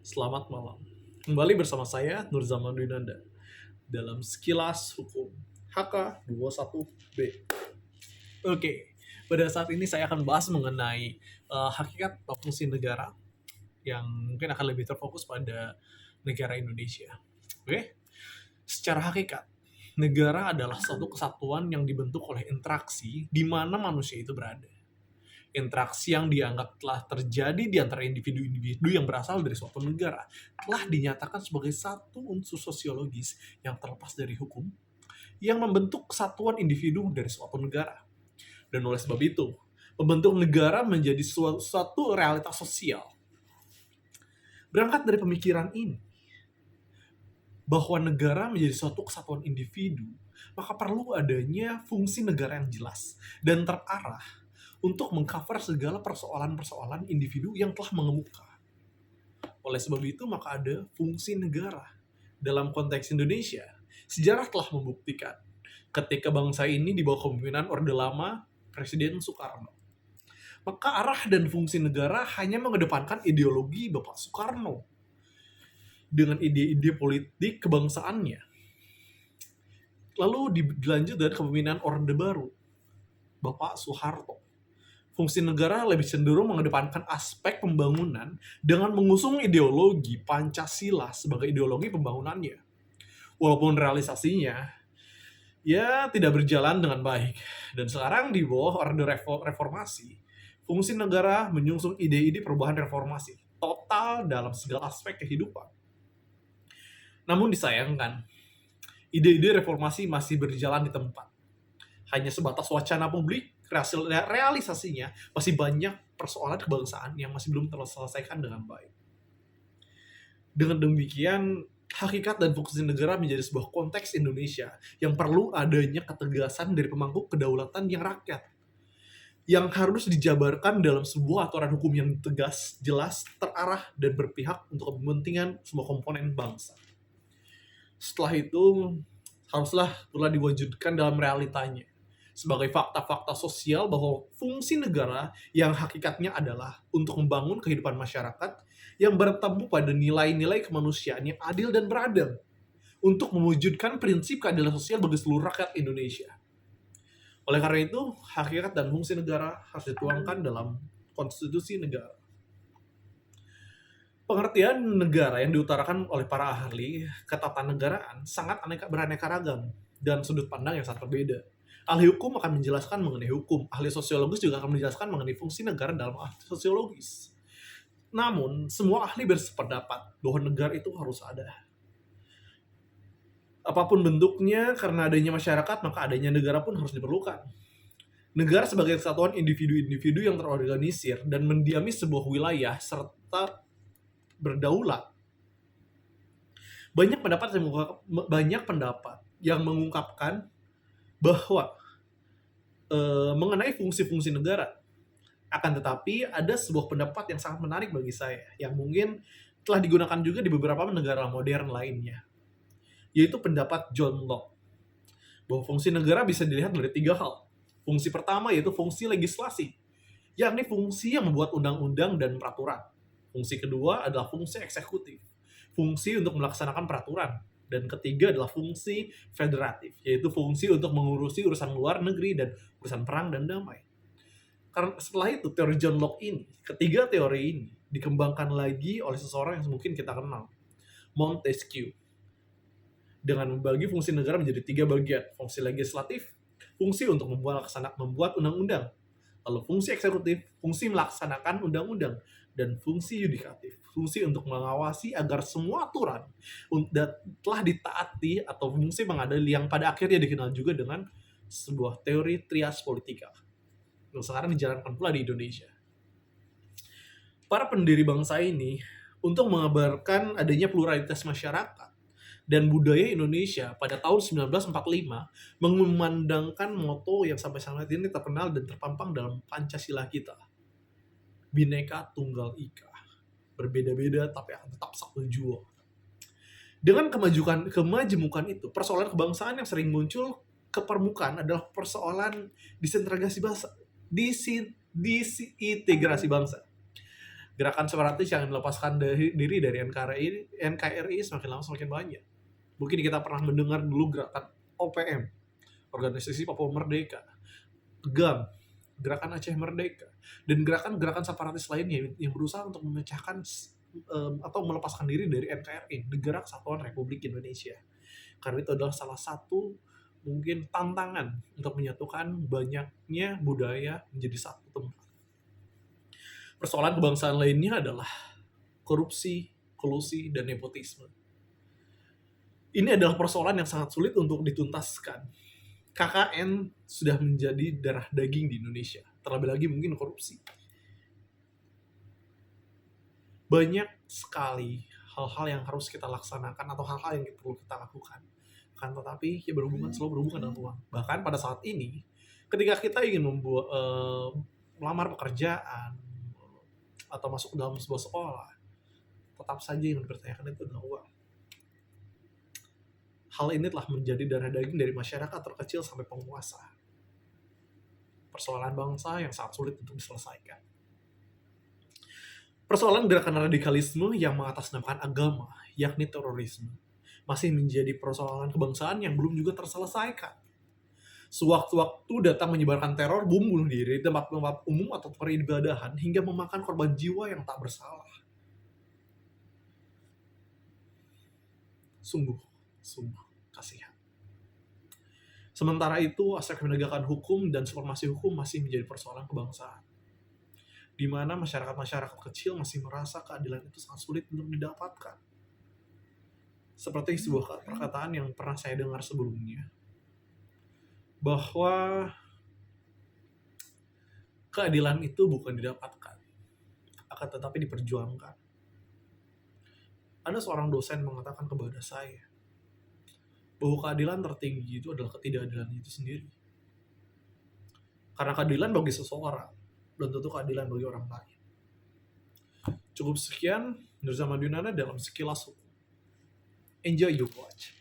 Selamat malam. Kembali bersama saya Nur Zaman Dwinanda dalam Sekilas Hukum HK21B. Oke, pada saat ini saya akan bahas mengenai hakikat atau fungsi negara yang mungkin akan lebih terfokus pada negara Indonesia. Oke, secara hakikat, negara adalah suatu kesatuan yang dibentuk oleh interaksi di mana manusia itu berada. Interaksi yang dianggap telah terjadi di antara individu-individu yang berasal dari suatu negara telah dinyatakan sebagai satu unsur sosiologis yang terlepas dari hukum yang membentuk kesatuan individu dari suatu negara. Dan oleh sebab itu, membentuk negara menjadi suatu realitas sosial. Berangkat dari pemikiran ini, bahwa negara menjadi suatu kesatuan individu, maka perlu adanya fungsi negara yang jelas dan terarah untuk mengcover segala persoalan-persoalan individu yang telah mengemuka. Oleh sebab itu, maka ada fungsi negara. Dalam konteks Indonesia, sejarah telah membuktikan ketika bangsa ini di bawah kepemimpinan Orde Lama, Presiden Soekarno. Maka arah dan fungsi negara hanya mengedepankan ideologi Bapak Soekarno dengan ide-ide politik kebangsaannya. Lalu dilanjut dari kepemimpinan Orde Baru, Bapak Soeharto. Fungsi negara lebih cenderung mengedepankan aspek pembangunan dengan mengusung ideologi Pancasila sebagai ideologi pembangunannya. Walaupun realisasinya ya tidak berjalan dengan baik. Dan sekarang di bawah Orde Reformasi, fungsi negara menyusun ide-ide perubahan reformasi total dalam segala aspek kehidupan. Namun disayangkan, ide-ide reformasi masih berjalan di tempat. Hanya sebatas wacana publik, realisasinya masih banyak persoalan kebangsaan yang masih belum terselesaikan dengan baik. Dengan demikian, hakikat dan fungsi negara menjadi sebuah konteks Indonesia yang perlu adanya ketegasan dari pemangku kedaulatan yang rakyat, yang harus dijabarkan dalam sebuah aturan hukum yang tegas, jelas, terarah, dan berpihak untuk kepentingan semua komponen bangsa. Setelah itu, haruslah pula diwujudkan dalam realitanya sebagai fakta-fakta sosial bahwa fungsi negara yang hakikatnya adalah untuk membangun kehidupan masyarakat yang bertumbuh pada nilai-nilai kemanusiaan yang adil dan beradab untuk mewujudkan prinsip keadilan sosial bagi seluruh rakyat Indonesia. Oleh karena itu, hakikat dan fungsi negara harus dituangkan dalam konstitusi negara. Pengertian negara yang diutarakan oleh para ahli ketatanegaraan sangat beraneka ragam dan sudut pandang yang sangat berbeda. Ahli hukum akan menjelaskan mengenai hukum, ahli sosiologis juga akan menjelaskan mengenai fungsi negara dalam ahli sosiologis. Namun, semua ahli bersependapat bahwa negara itu harus ada. Apapun bentuknya, karena adanya masyarakat, maka adanya negara pun harus diperlukan. Negara sebagai kesatuan individu-individu yang terorganisir dan mendiami sebuah wilayah serta berdaulat. Banyak pendapat yang mengungkapkan bahwa mengenai fungsi-fungsi negara. Akan tetapi ada sebuah pendapat yang sangat menarik bagi saya, yang mungkin telah digunakan juga di beberapa negara modern lainnya, yaitu pendapat John Locke, bahwa fungsi negara bisa dilihat dari 3 hal. Fungsi pertama yaitu fungsi legislasi, yakni fungsi yang membuat undang-undang dan peraturan. Fungsi kedua adalah fungsi eksekutif, fungsi untuk melaksanakan peraturan. Dan ketiga adalah fungsi federatif, yaitu fungsi untuk mengurusi urusan luar negeri dan urusan perang dan damai. Karena setelah itu, teori John Locke ini, ketiga teori ini dikembangkan lagi oleh seseorang yang mungkin kita kenal, Montesquieu, dengan membagi fungsi negara menjadi 3 bagian. Fungsi legislatif, fungsi untuk membuat undang-undang, lalu fungsi eksekutif, fungsi melaksanakan undang-undang, dan fungsi yudikatif, fungsi untuk mengawasi agar semua aturan telah ditaati, atau fungsi mengadili yang pada akhirnya dikenal juga dengan sebuah teori trias politika yang sekarang dijalankan pula di Indonesia. Para pendiri bangsa ini untuk mengabarkan adanya pluralitas masyarakat dan budaya Indonesia pada tahun 1945 mengumandangkan moto yang sampai saat ini terkenal dan terpampang dalam Pancasila kita. Bhinneka Tunggal Ika. Berbeda-beda tapi akan tetap satu jua. Dengan kemajemukan itu, persoalan kebangsaan yang sering muncul ke permukaan adalah persoalan disintegrasi bangsa. Gerakan separatis yang melepaskan diri dari NKRI semakin lama semakin banyak. Mungkin kita pernah mendengar dulu gerakan OPM, Organisasi Papua Merdeka, GAM, Gerakan Aceh Merdeka, dan gerakan-gerakan separatis lainnya yang berusaha untuk memecahkan atau melepaskan diri dari NKRI, Negara Kesatuan Republik Indonesia. Karena itu adalah salah satu mungkin tantangan untuk menyatukan banyaknya budaya menjadi satu tempat. Persoalan kebangsaan lainnya adalah korupsi, kolusi, dan nepotisme. Ini adalah persoalan yang sangat sulit untuk dituntaskan. KKN sudah menjadi darah daging di Indonesia. Terlebih lagi mungkin korupsi. Banyak sekali hal-hal yang harus kita laksanakan atau hal-hal yang perlu kita lakukan. Kan tetapi ya selalu berhubungan dengan uang. Bahkan pada saat ini, ketika kita ingin melamar pekerjaan atau masuk ke dalam sebuah sekolah, tetap saja yang dipertanyakan itu adalah uang. Hal ini telah menjadi darah daging dari masyarakat terkecil sampai penguasa. Persoalan bangsa yang sangat sulit untuk diselesaikan. Persoalan gerakan radikalisme yang mengatasnamakan agama, yakni terorisme, masih menjadi persoalan kebangsaan yang belum juga terselesaikan. Sewaktu-waktu datang menyebarkan teror, bom bunuh diri di tempat-tempat umum atau peribadahan hingga memakan korban jiwa yang tak bersalah. Sungguh kasihan. Sementara itu, aspek penegakan hukum dan supremasi hukum masih menjadi persoalan kebangsaan, di mana masyarakat kecil masih merasa keadilan itu sangat sulit untuk didapatkan. Seperti sebuah perkataan yang pernah saya dengar sebelumnya, bahwa keadilan itu bukan didapatkan, akan tetapi diperjuangkan. Ada seorang dosen mengatakan kepada saya bahwa keadilan tertinggi itu adalah ketidakadilan itu sendiri. Karena keadilan bagi seseorang, belum tentu keadilan bagi orang lain. Cukup sekian, Nur Zaman Yunana dalam Sekilas Hukum. Enjoy your watch.